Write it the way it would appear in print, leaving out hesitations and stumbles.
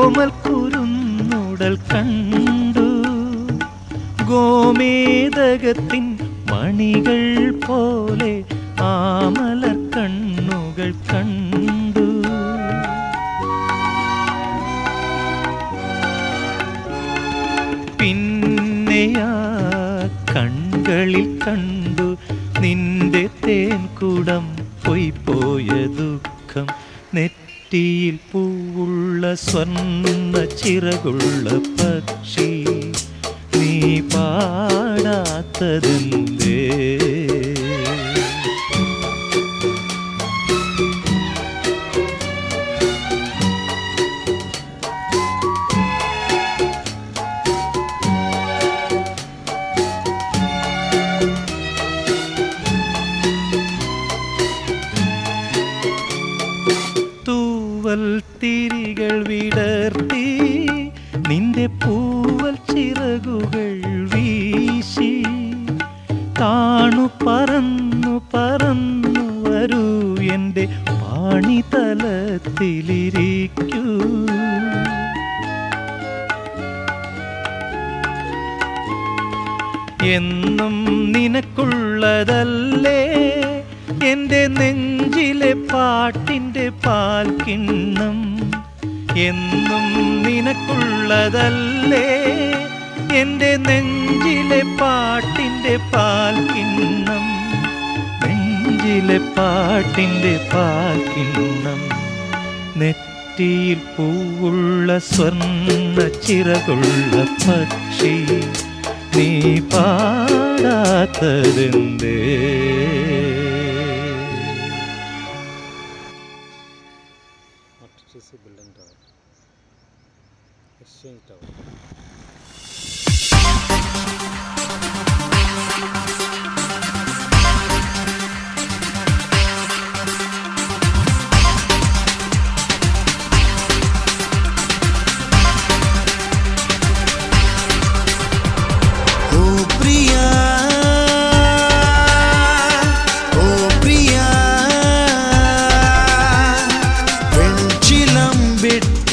ഓമൽ കുരുന്നുടൽ കണ്ടു, ഗോമേതകത്തിൻ മണികൾ പോലെ ആമലർ കണ്ണുകൾ കണ്ടു. പിന്നെയാ കണ്ണുകളിൽ കണ്ടു നിന്റെ തേൻകുടം പോയ ദുഃഖം. നെറ്റിയിൽ പൂവുള്ള സ്വർണ്ണ ചിറകുള്ള പക്ഷി, നീ പാടാത്തതെന്തേ? തിരികൾ വിടർത്തി നിന്റെ പൂവൽ ചിറകുകൾ വീശി, താണു പറന്നു പറന്നു വരൂ എൻ്റെ പാണിതലത്തിലിരിക്കൂ. എന്നും നിനക്കുള്ളതല്ലേ എൻ്റെ നെഞ്ചിലെ പാട്ടിൻ്റെ പാൽക്കിണ്ണം? എന്നും നിനക്കുള്ളതല്ലേ എൻ്റെ നെഞ്ചിലെ പാട്ടിൻ്റെ പാൽക്കിണ്ണം? നെഞ്ചിലെ പാട്ടിൻ്റെ പാൽക്കിണ്ണം. നെറ്റിയിൽ പൂവുള്ള സ്വർണ്ണ ചിറകുള്ള പക്ഷി, നീ പാടാത്തതെന്തേ? RTC building tower, exchange tower. വെഞ്ചിലം വിട്ട